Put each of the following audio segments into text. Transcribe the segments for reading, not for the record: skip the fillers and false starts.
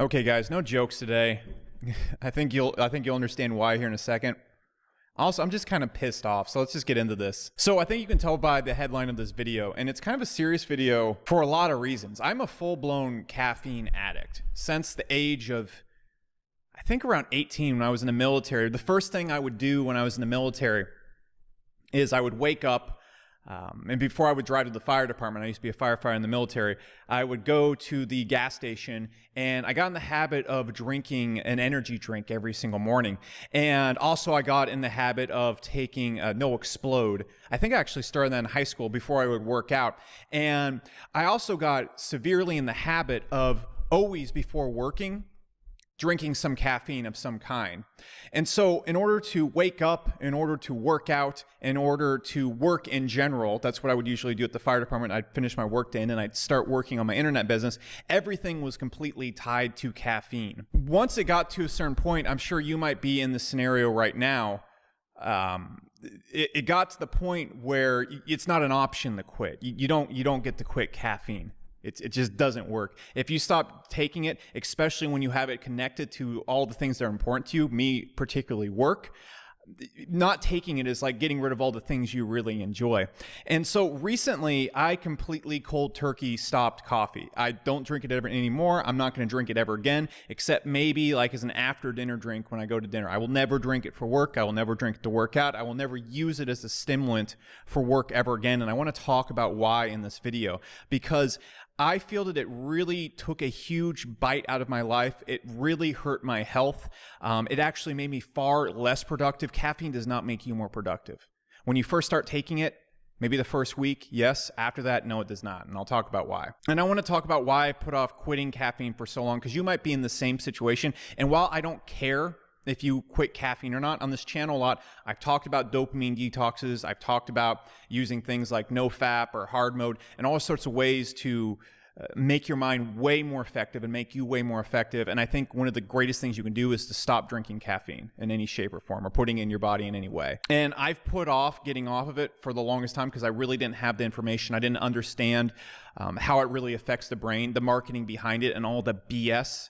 Okay, guys, no jokes today. I think you'll understand why here in a second. Also, I'm just kind of pissed off, so let's just get into this. So I think you can tell by the headline of this video, and it's kind of a serious video for a lot of reasons. I'm a full-blown caffeine addict since the age of, I think around 18 when I was in the military. The first thing I would do when I was in the military is I would wake up, and before I would drive to the fire department, I used to be a firefighter in the military, I would go to the gas station, and I got in the habit of drinking an energy drink every single morning. And also I got in the habit of taking No Explode. I think I actually started that in high school before I would work out. And I also got severely in the habit of always before working, drinking some caffeine of some kind. And so in order to wake up, in order to work out, in order to work in general, that's what I would usually do at the fire department. I'd finish my work day and then I'd start working on my internet business. Everything was completely tied to caffeine. Once it got to a certain point, I'm sure you might be in the scenario right now. It got to the point where it's not an option to quit. You don't get to quit caffeine. It just doesn't work. If you stop taking it, especially when you have it connected to all the things that are important to you, me particularly work, not taking it is like getting rid of all the things you really enjoy. And so recently, I completely cold turkey stopped coffee. I don't drink it ever anymore. I'm not going to drink it ever again, except maybe like as an after dinner drink when I go to dinner. I will never drink it for work. I will never drink it to work out. I will never use it as a stimulant for work ever again. And I want to talk about why in this video, because I feel that it really took a huge bite out of my life. It really hurt my health. It actually made me far less productive. Caffeine does not make you more productive. When you first start taking it, maybe the first week, yes. After that, no, it does not. And I'll talk about why. And I want to talk about why I put off quitting caffeine for so long, because you might be in the same situation. And while I don't care if you quit caffeine or not, on this channel a lot, I've talked about dopamine detoxes. I've talked about using things like NoFap or hard mode and all sorts of ways to make your mind way more effective and make you way more effective. And I think one of the greatest things you can do is to stop drinking caffeine in any shape or form or putting it in your body in any way. And I've put off getting off of it for the longest time because I really didn't have the information. I didn't understand how it really affects the brain, the marketing behind it, and all the BS.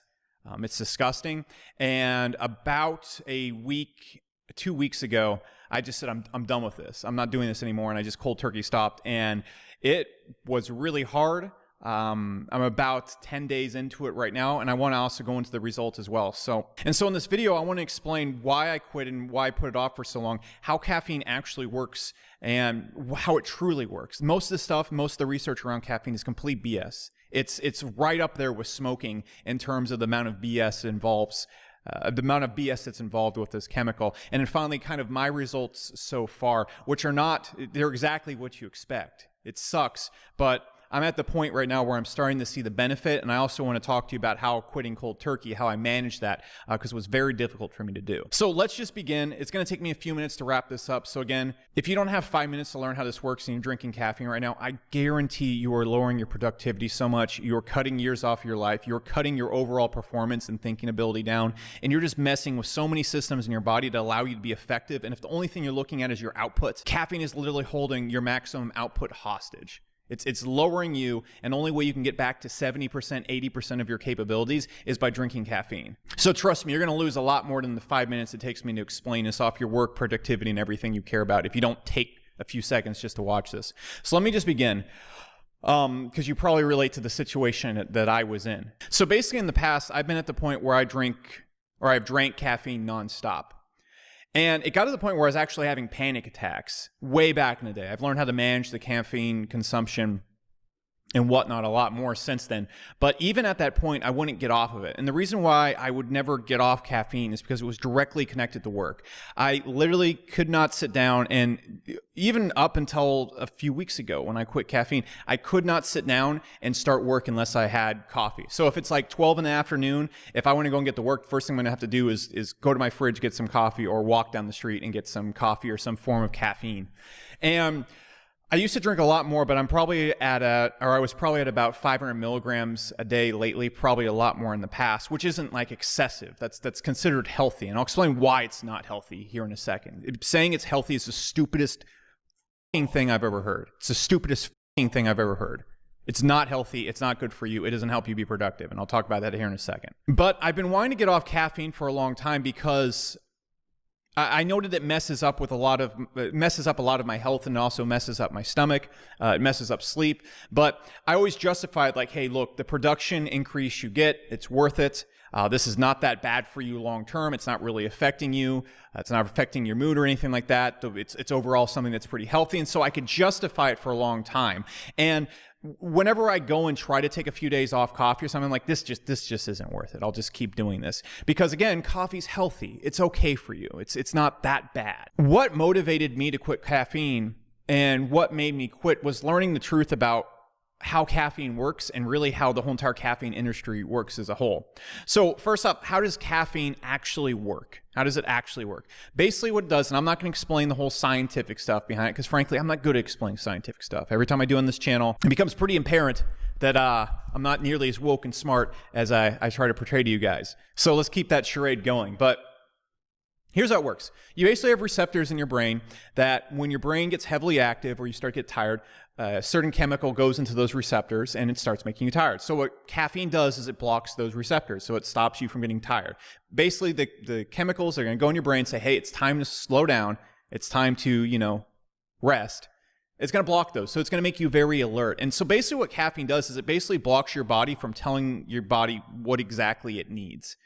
It's disgusting. And about a week, 2 weeks ago, I just said, I'm done with this. I'm not doing this anymore. And I just cold turkey stopped. And it was really hard. I'm about 10 days into it right now, and I want to also go into the results as well. So in this video, I want to explain why I quit and why I put it off for so long, how caffeine actually works, and how it truly works. Most of the stuff, most of the research around caffeine is complete BS. It's right up there with smoking in terms of the amount of BS it involves. The amount of BS that's involved with this chemical. And then finally, kind of my results so far, which are not, they're exactly what you expect. It sucks, but I'm at the point right now where I'm starting to see the benefit, and I also want to talk to you about how quitting cold turkey, how I managed that, because it was very difficult for me to do. So let's just begin. It's going to take me a few minutes to wrap this up. So again, if you don't have 5 minutes to learn how this works and you're drinking caffeine right now, I guarantee you are lowering your productivity so much. You're cutting years off your life. You're cutting your overall performance and thinking ability down, and you're just messing with so many systems in your body to allow you to be effective. And if the only thing you're looking at is your output, caffeine is literally holding your maximum output hostage. It's lowering you, and the only way you can get back to 70%, 80% of your capabilities is by drinking caffeine. So trust me, you're going to lose a lot more than the 5 minutes it takes me to explain this off your work, productivity, and everything you care about if you don't take a few seconds just to watch this. So let me just begin, because you probably relate to the situation that I was in. So basically in the past, I've been at the point where I've drank caffeine nonstop. And it got to the point where I was actually having panic attacks way back in the day. I've learned how to manage the caffeine consumption and whatnot a lot more since then. But even at that point, I wouldn't get off of it. And the reason why I would never get off caffeine is because it was directly connected to work. I literally could not sit down, and even up until a few weeks ago when I quit caffeine, I could not sit down and start work unless I had coffee. So if it's like 12 in the afternoon, if I want to go and get to work, the first thing I'm going to have to do is go to my fridge, get some coffee, or walk down the street and get some coffee or some form of caffeine. And I used to drink a lot more, but I was probably at about 500 milligrams a day lately, probably a lot more in the past, which isn't like excessive. That's considered healthy. And I'll explain why it's not healthy here in a second. Saying it's healthy is the stupidest thing I've ever heard. It's the stupidest thing I've ever heard. It's not healthy. It's not good for you. It doesn't help you be productive. And I'll talk about that here in a second. But I've been wanting to get off caffeine for a long time because I noted it messes up a lot of my health, and also messes up my stomach. It messes up sleep. But I always justify it like, hey, look, the production increase you get, it's worth it. This is not that bad for you long term. It's not really affecting you. It's not affecting your mood or anything like that. It's overall something that's pretty healthy. And so I could justify it for a long time. And whenever I go and try to take a few days off coffee or something, like this just isn't worth it. I'll just keep doing this because, again, coffee's healthy. It's okay for you. It's not that bad. What motivated me to quit caffeine and what made me quit was learning the truth about how caffeine works and really how the whole entire caffeine industry works as a whole. So first up, how does caffeine actually work? How does it actually work? Basically what it does, and I'm not going to explain the whole scientific stuff behind it because frankly, I'm not good at explaining scientific stuff. Every time I do on this channel, it becomes pretty apparent that I'm not nearly as woke and smart as I try to portray to you guys. So let's keep that charade going. But here's how it works. You basically have receptors in your brain that when your brain gets heavily active or you start to get tired, a certain chemical goes into those receptors and it starts making you tired. So what caffeine does is it blocks those receptors, so it stops you from getting tired. Basically, the chemicals are going to go in your brain and say, hey, it's time to slow down. It's time to, rest. It's going to block those. So it's going to make you very alert. And so basically what caffeine does is it basically blocks your body from telling your body what exactly it needs.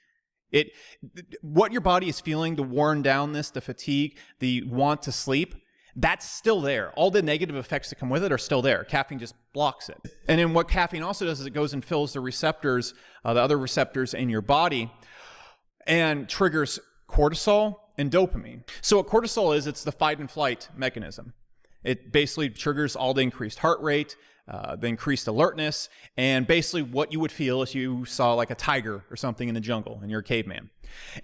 What your body is feeling, the worn downness, the fatigue, the want to sleep, that's still there. All the negative effects that come with it are still there. Caffeine just blocks it. And then what caffeine also does is it goes and fills the receptors, the other receptors in your body, and triggers cortisol and dopamine. So what cortisol is, it's the fight and flight mechanism. It basically triggers all the increased heart rate, the increased alertness, and basically what you would feel if you saw like a tiger or something in the jungle and you're a caveman.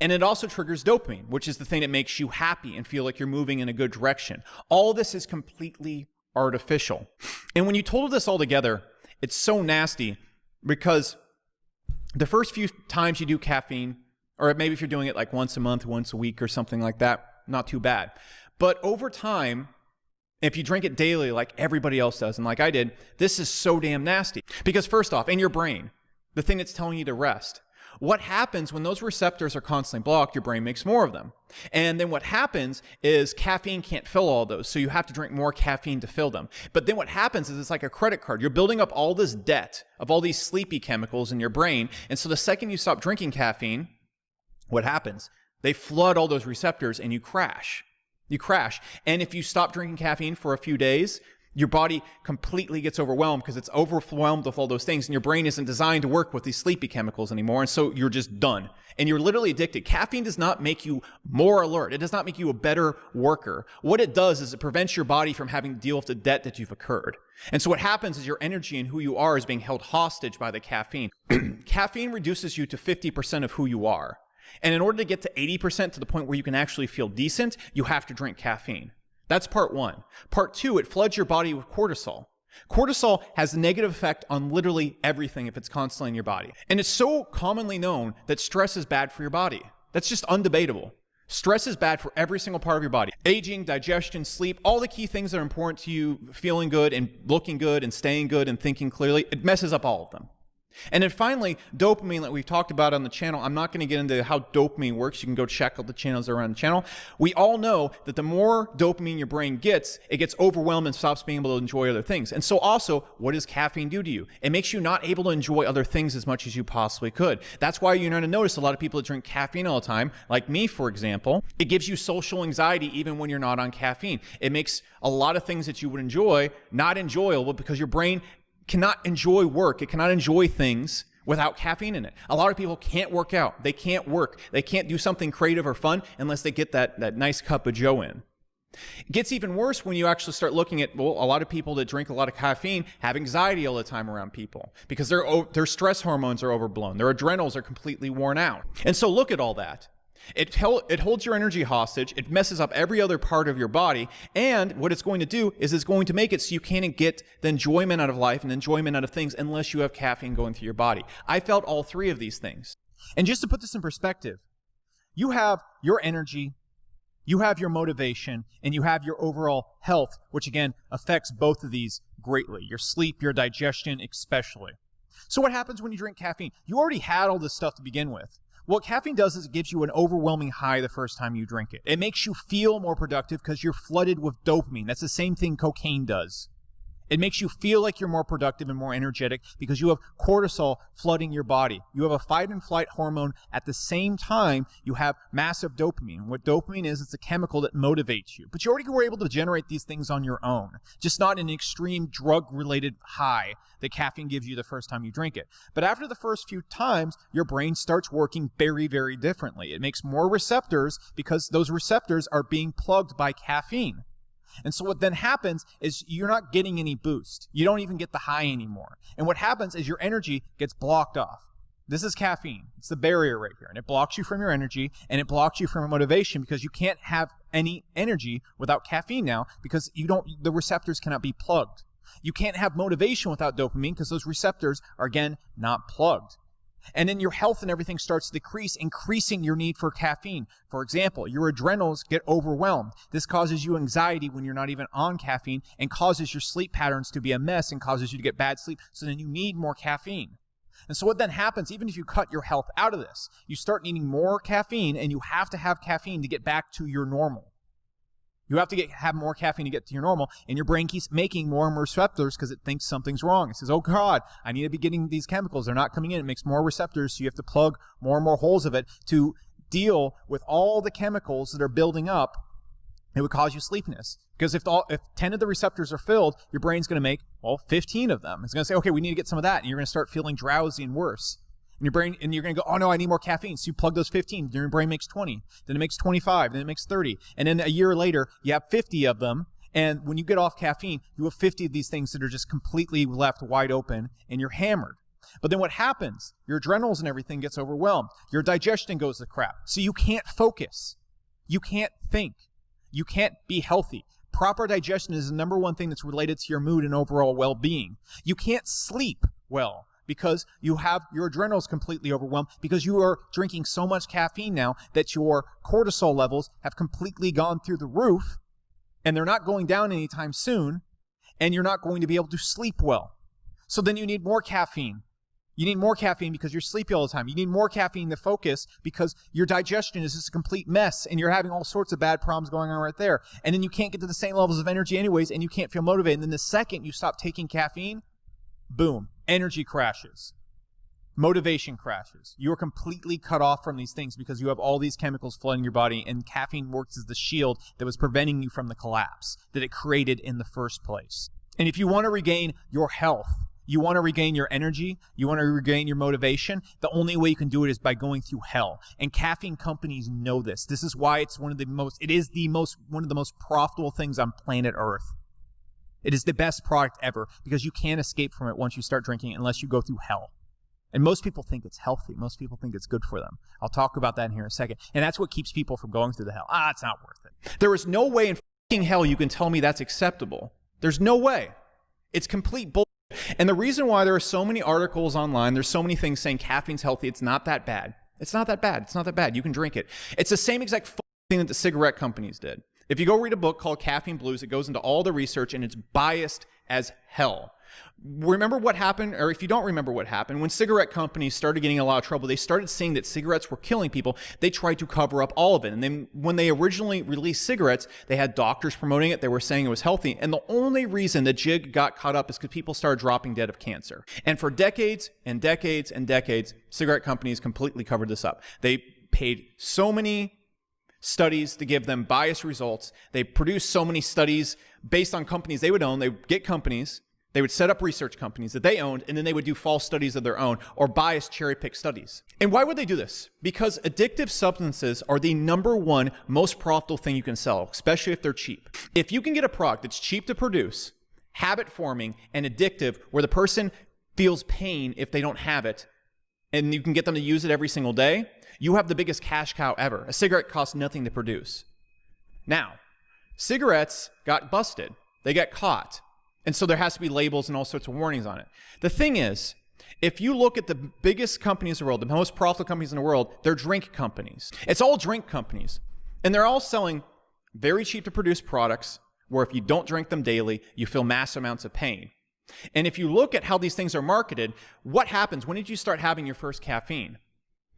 And it also triggers dopamine, which is the thing that makes you happy and feel like you're moving in a good direction. All this is completely artificial. And when you total this all together, it's so nasty because the first few times you do caffeine, or maybe if you're doing it like once a month, once a week or something like that, not too bad. But over time, if you drink it daily like everybody else does, and like I did, this is so damn nasty. Because first off, in your brain, the thing that's telling you to rest, what happens when those receptors are constantly blocked, your brain makes more of them. And then what happens is caffeine can't fill all those, so you have to drink more caffeine to fill them. But then what happens is it's like a credit card. You're building up all this debt of all these sleepy chemicals in your brain, and so the second you stop drinking caffeine, what happens? They flood all those receptors and you crash. You crash. And if you stop drinking caffeine for a few days, your body completely gets overwhelmed because it's overwhelmed with all those things, and your brain isn't designed to work with these sleepy chemicals anymore, and so you're just done. And you're literally addicted. Caffeine does not make you more alert. It does not make you a better worker. What it does is it prevents your body from having to deal with the debt that you've incurred. And so what happens is your energy and who you are is being held hostage by the caffeine. Caffeine reduces you to 50% of who you are. And in order to get to 80% to the point where you can actually feel decent, you have to drink caffeine. That's part one. Part two, it floods your body with cortisol. Cortisol has a negative effect on literally everything if it's constantly in your body. And it's so commonly known that stress is bad for your body. That's just undebatable. Stress is bad for every single part of your body. Aging, digestion, sleep, all the key things that are important to you feeling good and looking good and staying good and thinking clearly, it messes up all of them. And then finally, dopamine that we've talked about on the channel. I'm not going to get into how dopamine works. You can go check out the channels around the channel. We all know that the more dopamine your brain gets, it gets overwhelmed and stops being able to enjoy other things. And so also, what does caffeine do to you? It makes you not able to enjoy other things as much as you possibly could. That's why you're going to notice a lot of people that drink caffeine all the time, like me, for example. It gives you social anxiety even when you're not on caffeine. It makes a lot of things that you would enjoy not enjoyable because your brain cannot enjoy work. It cannot enjoy things without caffeine in it. A lot of people can't work out. They can't work. They can't do something creative or fun unless they get that nice cup of joe in. It gets even worse when you actually start looking at, well, a lot of people that drink a lot of caffeine have anxiety all the time around people because their stress hormones are overblown. Their adrenals are completely worn out. And so look at all that. It holds your energy hostage. It messes up every other part of your body. And what it's going to do is it's going to make it so you can't get the enjoyment out of life and enjoyment out of things unless you have caffeine going through your body. I felt all three of these things. And just to put this in perspective, you have your energy, you have your motivation, and you have your overall health, which again affects both of these greatly. Your sleep, your digestion especially. So what happens when you drink caffeine? You already had all this stuff to begin with. What caffeine does is it gives you an overwhelming high the first time you drink it. It makes you feel more productive because you're flooded with dopamine. That's the same thing cocaine does. It makes you feel like you're more productive and more energetic because you have cortisol flooding your body. You have a fight and flight hormone. At the same time, you have massive dopamine. What dopamine is, it's a chemical that motivates you. But you already were able to generate these things on your own, just not an extreme drug-related high that caffeine gives you the first time you drink it. But after the first few times, your brain starts working very, very differently. It makes more receptors because those receptors are being plugged by caffeine. And so what then happens is you're not getting any boost. You don't even get the high anymore. And what happens is your energy gets blocked off. This is caffeine. It's the barrier right here. And it blocks you from your energy, and it blocks you from motivation because you can't have any energy without caffeine now because the receptors cannot be plugged. You can't have motivation without dopamine because those receptors are, again, not plugged. And then your health and everything starts to decrease, increasing your need for caffeine. For example, your adrenals get overwhelmed. This causes you anxiety when you're not even on caffeine and causes your sleep patterns to be a mess and causes you to get bad sleep. So then you need more caffeine. And so what then happens, even if you cut your health out of this, you start needing more caffeine, and you have to have caffeine to get back to your normal. You have to have more caffeine to get to your normal, and your brain keeps making more and more receptors because it thinks something's wrong. It says, oh God, I need to be getting these chemicals. They're not coming in. It makes more receptors, so you have to plug more and more holes of it to deal with all the chemicals that are building up. It would cause you sleepiness. Because if 10 of the receptors are filled, your brain's going to make, 15 of them. It's going to say, okay, we need to get some of that, and you're going to start feeling drowsy and worse. And you're going to go, oh no, I need more caffeine. So you plug those 15, then your brain makes 20, then it makes 25, then it makes 30. And then a year later, you have 50 of them. And when you get off caffeine, you have 50 of these things that are just completely left wide open, and you're hammered. But then what happens? Your adrenals and everything gets overwhelmed. Your digestion goes to crap. So you can't focus. You can't think. You can't be healthy. Proper digestion is the number one thing that's related to your mood and overall well-being. You can't sleep well, because you have your adrenals completely overwhelmed because you are drinking so much caffeine now that your cortisol levels have completely gone through the roof, and they're not going down anytime soon, and you're not going to be able to sleep well. So then you need more caffeine. You need more caffeine because you're sleepy all the time. You need more caffeine to focus because your digestion is just a complete mess, and you're having all sorts of bad problems going on right there. And then you can't get to the same levels of energy anyways, and you can't feel motivated. And then the second you stop taking caffeine, boom, energy crashes. Motivation crashes. You are completely cut off from these things because you have all these chemicals flooding your body, and caffeine works as the shield that was preventing you from the collapse that it created in the first place. And if you want to regain your health, you want to regain your energy, you want to regain your motivation, the only way you can do it is by going through hell. And caffeine companies know this. This is why it's one of the most profitable things on planet Earth. It is the best product ever because you can't escape from it once you start drinking it unless you go through hell. And most people think it's healthy. Most people think it's good for them. I'll talk about that in here in a second. And that's what keeps people from going through the hell. It's not worth it. There is no way in fucking hell you can tell me that's acceptable. There's no way. It's complete bullshit. And the reason why there are so many articles online, there's so many things saying caffeine's healthy, it's not that bad. It's not that bad. It's not that bad. You can drink it. It's the same exact thing that the cigarette companies did. If you go read a book called Caffeine Blues, it goes into all the research, and it's biased as hell. Remember what happened, or if you don't remember what happened, when cigarette companies started getting in a lot of trouble, they started seeing that cigarettes were killing people. They tried to cover up all of it. And then when they originally released cigarettes, they had doctors promoting it. They were saying it was healthy. And the only reason the jig got caught up is because people started dropping dead of cancer. And for decades and decades and decades, cigarette companies completely covered this up. They paid so many studies to give them biased results. They produced so many studies based on companies they would own. They would get companies. They would set up research companies that they owned, and then they would do false studies of their own or biased cherry-pick studies. And why would they do this? Because addictive substances are the number one most profitable thing you can sell, especially if they're cheap. If you can get a product that's cheap to produce, habit-forming, and addictive, where the person feels pain if they don't have it, and you can get them to use it every single day, you have the biggest cash cow ever. A cigarette costs nothing to produce. Now, cigarettes got busted. They got caught. And so there has to be labels and all sorts of warnings on it. The thing is, if you look at the biggest companies in the world, the most profitable companies in the world, they're drink companies. It's all drink companies. And they're all selling very cheap to produce products where if you don't drink them daily, you feel mass amounts of pain. And if you look at how these things are marketed, what happens? When did you start having your first caffeine?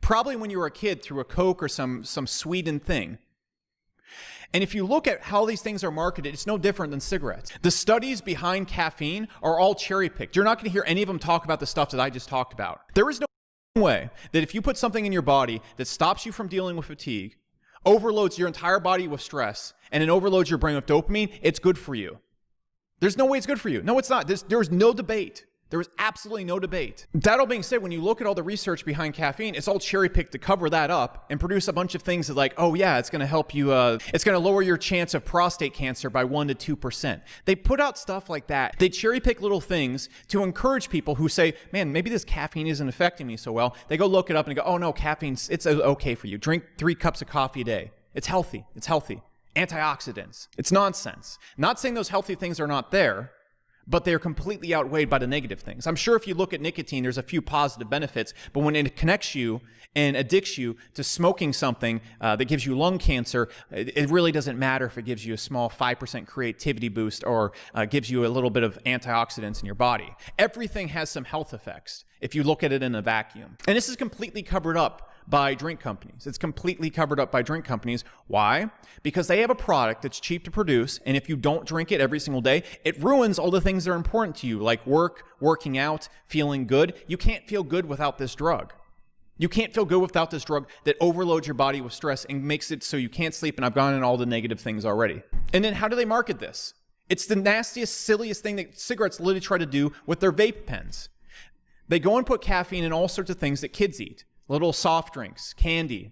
Probably when you were a kid through a Coke or some sweetened thing. And if you look at how these things are marketed, it's no different than cigarettes. The studies behind caffeine are all cherry-picked. You're not going to hear any of them talk about the stuff that I just talked about. There is no way that if you put something in your body that stops you from dealing with fatigue, overloads your entire body with stress, and it overloads your brain with dopamine, it's good for you. There's no way it's good for you. No, it's not. There's no debate. There is absolutely no debate. That all being said, when you look at all the research behind caffeine, it's all cherry-picked to cover that up and produce a bunch of things that like, oh yeah, it's going to help you, it's going to lower your chance of prostate cancer by 1% to 2%. They put out stuff like that. They cherry-pick little things to encourage people who say, man, maybe this caffeine isn't affecting me so well. They go look it up and go, oh no, caffeine's, it's okay for you. Drink 3 cups of coffee a day. It's healthy. It's healthy. Antioxidants. It's nonsense. Not saying those healthy things are not there, but they're completely outweighed by the negative things. I'm sure if you look at nicotine, there's a few positive benefits, but when it connects you and addicts you to smoking something that gives you lung cancer, it really doesn't matter if it gives you a small 5% creativity boost or gives you a little bit of antioxidants in your body. Everything has some health effects if you look at it in a vacuum. And this is completely covered up by drink companies. It's completely covered up by drink companies. Why? Because they have a product that's cheap to produce, and if you don't drink it every single day, it ruins all the things that are important to you, like working out, feeling good. You can't feel good without this drug. You can't feel good without this drug that overloads your body with stress and makes it so you can't sleep, and I've gone into all the negative things already. And then how do they market this? It's the nastiest, silliest thing that cigarettes literally try to do with their vape pens. They go and put caffeine in all sorts of things that kids eat. Little soft drinks, candy.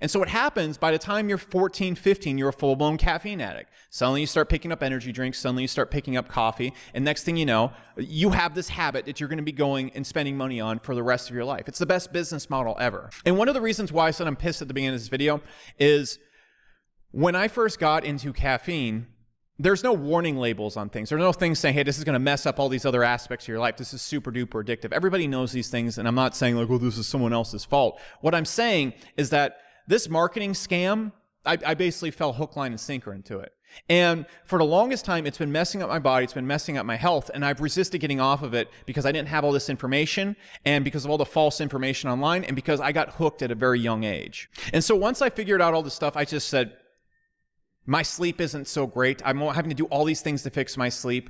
And so what happens, by the time you're 14, 15, you're a full-blown caffeine addict. Suddenly you start picking up energy drinks, suddenly you start picking up coffee, and next thing you know, you have this habit that you're going to be going and spending money on for the rest of your life. It's the best business model ever. And one of the reasons why I said I'm pissed at the beginning of this video is when I first got into caffeine, there's no warning labels on things. There's no things saying, hey, this is going to mess up all these other aspects of your life. This is super duper addictive. Everybody knows these things, and I'm not saying like, oh, this is someone else's fault. What I'm saying is that this marketing scam, I basically fell hook, line, and sinker into it. And for the longest time, it's been messing up my body, it's been messing up my health, and I've resisted getting off of it because I didn't have all this information, and because of all the false information online, and because I got hooked at a very young age. And so once I figured out all this stuff, I just said, my sleep isn't so great. I'm having to do all these things to fix my sleep.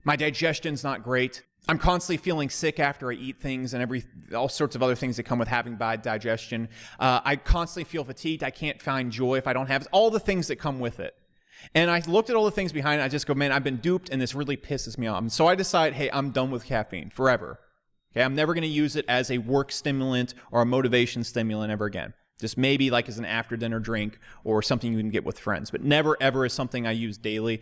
My digestion's not great. I'm constantly feeling sick after I eat things and all sorts of other things that come with having bad digestion. I constantly feel fatigued. I can't find joy if I don't have all the things that come with it. And I looked at all the things behind it. I just go, man, I've been duped, and this really pisses me off. And so I decide, hey, I'm done with caffeine forever. Okay, I'm never going to use it as a work stimulant or a motivation stimulant ever again. Just maybe like as an after-dinner drink or something you can get with friends, but never ever as something I use daily,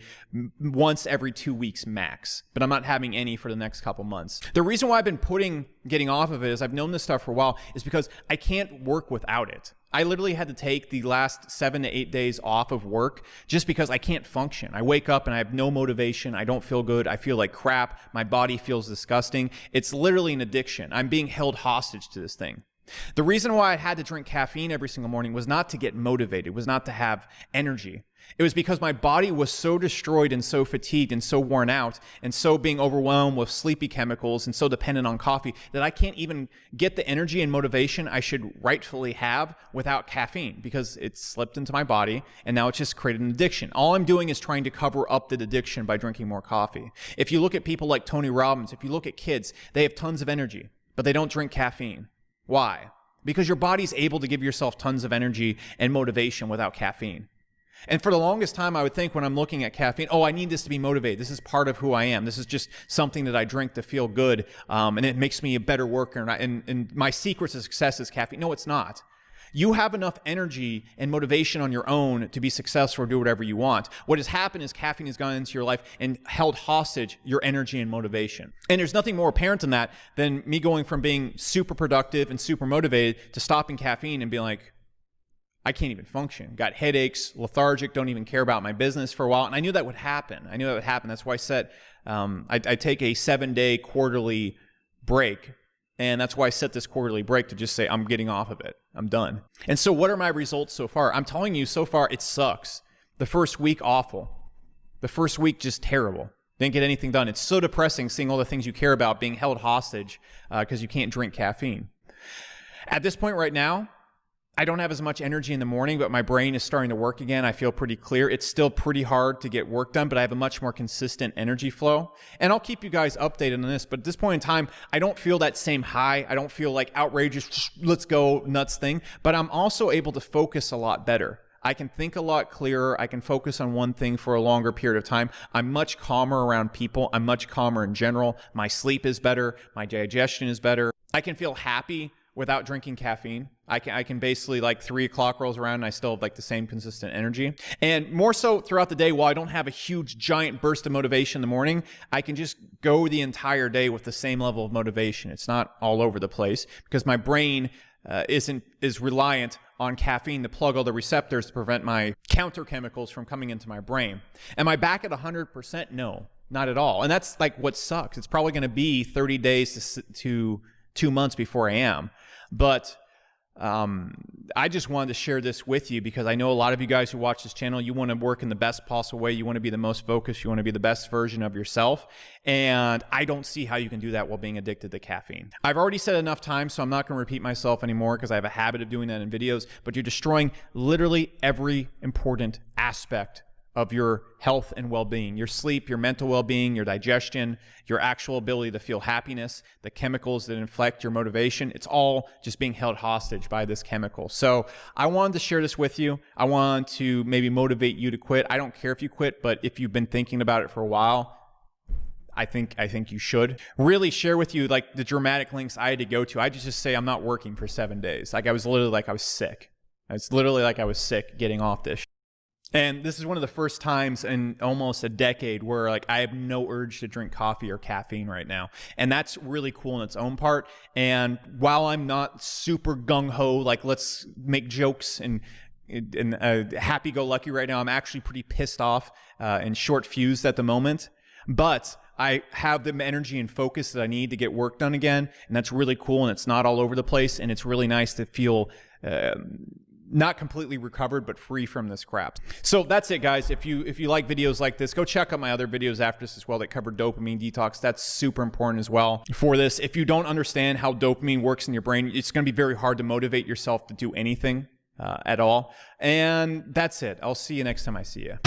once every 2 weeks max. But I'm not having any for the next couple months. The reason why I've been getting off of it is I've known this stuff for a while is because I can't work without it. I literally had to take the last 7 to 8 days off of work just because I can't function. I wake up and I have no motivation. I don't feel good. I feel like crap. My body feels disgusting. It's literally an addiction. I'm being held hostage to this thing. The reason why I had to drink caffeine every single morning was not to get motivated, was not to have energy. It was because my body was so destroyed and so fatigued and so worn out and so being overwhelmed with sleepy chemicals and so dependent on coffee that I can't even get the energy and motivation I should rightfully have without caffeine because it's slipped into my body and now it's just created an addiction. All I'm doing is trying to cover up the addiction by drinking more coffee. If you look at people like Tony Robbins, if you look at kids, they have tons of energy, but they don't drink caffeine. Why? Because your body's able to give yourself tons of energy and motivation without caffeine. And for the longest time, I would think when I'm looking at caffeine, oh, I need this to be motivated. This is part of who I am. This is just something that I drink to feel good, and it makes me a better worker. And my secret to success is caffeine. No, it's not. You have enough energy and motivation on your own to be successful or do whatever you want. What has happened is caffeine has gone into your life and held hostage your energy and motivation. And there's nothing more apparent than that than me going from being super productive and super motivated to stopping caffeine and being like, I can't even function. Got headaches, lethargic, don't even care about my business for a while. And I knew that would happen. That's why I said I take a 7-day quarterly break. And that's why I set this quarterly break to just say, I'm getting off of it. I'm done. And so what are my results so far? I'm telling you, so far, it sucks. The first week, awful. The first week, just terrible. Didn't get anything done. It's so depressing seeing all the things you care about being held hostage because you can't drink caffeine. At this point right now, I don't have as much energy in the morning, but my brain is starting to work again. I feel pretty clear. It's still pretty hard to get work done, but I have a much more consistent energy flow. And I'll keep you guys updated on this, but at this point in time, I don't feel that same high. I don't feel like outrageous, let's go nuts thing, but I'm also able to focus a lot better. I can think a lot clearer. I can focus on one thing for a longer period of time. I'm much calmer around people. I'm much calmer in general. My sleep is better. My digestion is better. I can feel happy without drinking caffeine. I can basically, like, 3 o'clock rolls around and I still have like the same consistent energy. And more so throughout the day, while I don't have a huge giant burst of motivation in the morning, I can just go the entire day with the same level of motivation. It's not all over the place because my brain is reliant on caffeine to plug all the receptors to prevent my counter chemicals from coming into my brain. Am I back at 100%? No, not at all. And that's like what sucks. It's probably going to be 30 days to 2 months before I am. But I just wanted to share this with you because I know a lot of you guys who watch this channel, you want to work in the best possible way. You want to be the most focused. You want to be the best version of yourself. And I don't see how you can do that while being addicted to caffeine. I've already said enough times, so I'm not going to repeat myself anymore because I have a habit of doing that in videos, but you're destroying literally every important aspect of your health and well-being, your sleep, your mental well-being, your digestion, your actual ability to feel happiness, the chemicals that inflect your motivation. It's all just being held hostage by this chemical. So I wanted to share this with you. I want to maybe motivate you to quit. I don't care if you quit, but if you've been thinking about it for a while, I think you should. Really share with you like the dramatic lengths I had to go to. I just say I'm not working for 7 days. Like I was literally like I was sick. It's literally like I was sick getting off this. And this is one of the first times in almost a decade where like I have no urge to drink coffee or caffeine right now. And that's really cool in its own part. And while I'm not super gung-ho, like let's make jokes and happy-go-lucky right now, I'm actually pretty pissed off and short-fused at the moment. But I have the energy and focus that I need to get work done again. And that's really cool. And it's not all over the place. And it's really nice to feel not completely recovered, but free from this crap. So that's it, guys. If you like videos like this, go check out my other videos after this as well that cover dopamine detox. That's super important as well for this. If you don't understand how dopamine works in your brain, it's going to be very hard to motivate yourself to do anything at all. And that's it. I'll see you next time I see you.